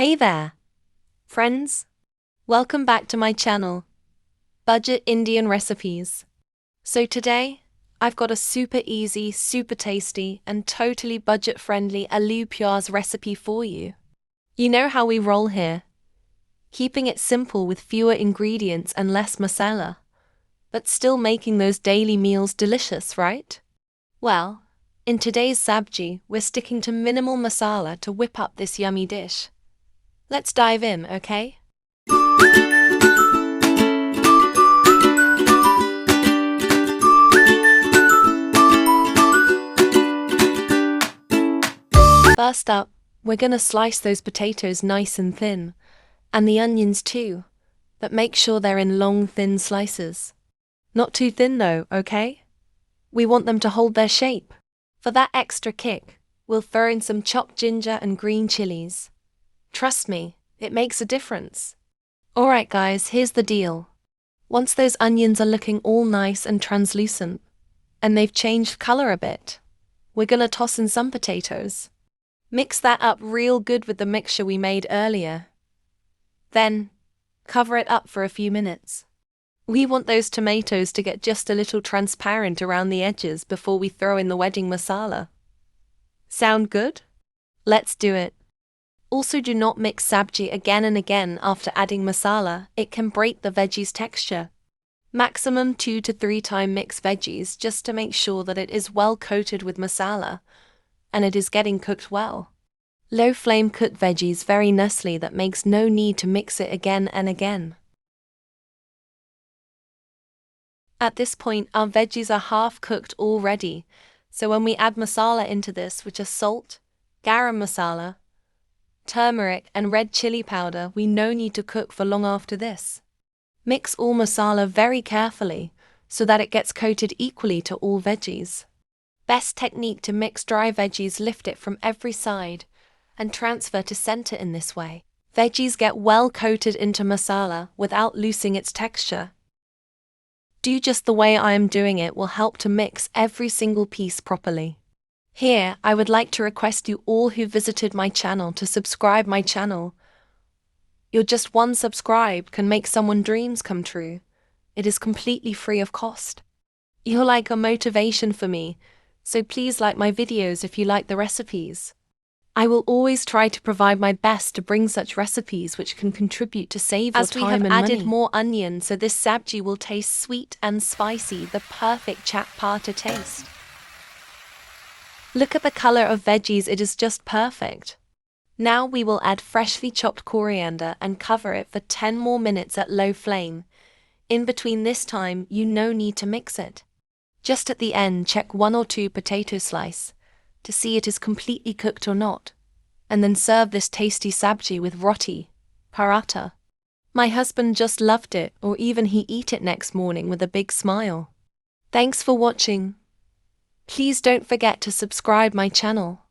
Hey there, friends. Welcome back to my channel, Budget Indian Recipes. So today, I've got a super easy, super tasty, and totally budget-friendly Aloo Pyaz recipe for you. You know how we roll here, keeping it simple with fewer ingredients and less masala, but still making those daily meals delicious, right? Well, in today's sabji, we're sticking to minimal masala to whip up this yummy dish. Let's dive in, okay? First up, we're gonna slice those potatoes nice and thin, and the onions too, but make sure they're in long, thin slices. Not too thin though, okay? We want them to hold their shape. For that extra kick, we'll throw in some chopped ginger and green chilies. Trust me, it makes a difference. Alright guys, here's the deal. Once those onions are looking all nice and translucent, and they've changed color a bit, we're gonna toss in some potatoes. Mix that up real good with the mixture we made earlier. Then, cover it up for a few minutes. We want those tomatoes to get just a little transparent around the edges before we throw in the wedding masala. Sound good? Let's do it. Also, do not mix sabji again and again after adding masala, it can break the veggies' texture. Maximum 2 to 3 times mix veggies just to make sure that it is well coated with masala, and it is getting cooked well. Low flame cook veggies very nicely, that makes no need to mix it again and again. At this point, our veggies are half cooked already, so when we add masala into this, which are salt, garam masala, turmeric and red chili powder, we no need to cook for long after this. Mix all masala very carefully so that it gets coated equally to all veggies. Best technique to mix dry veggies: lift it from every side and transfer to center in this way. Veggies get well coated into masala without losing its texture. Do just the way I am doing it will help to mix every single piece properly. Here, I would like to request you all who visited my channel to subscribe my channel. Your just one subscribe can make someone's dreams come true. It is completely free of cost. You're like a motivation for me, so please like my videos if you like the recipes. I will always try to provide my best to bring such recipes which can contribute to save your time and money. As we have added more onion, so this sabji will taste sweet and spicy, the perfect chat-pata taste. Look at the color of veggies, it is just perfect. Now we will add freshly chopped coriander and cover it for 10 more minutes at low flame. In between this time, you no need to mix it. Just at the end, check 1 or 2 potato slice to see it is completely cooked or not, and then serve this tasty sabji with roti, paratha. My husband just loved it, or even he eat it next morning with a big smile. Thanks for watching. Please don't forget to subscribe my channel.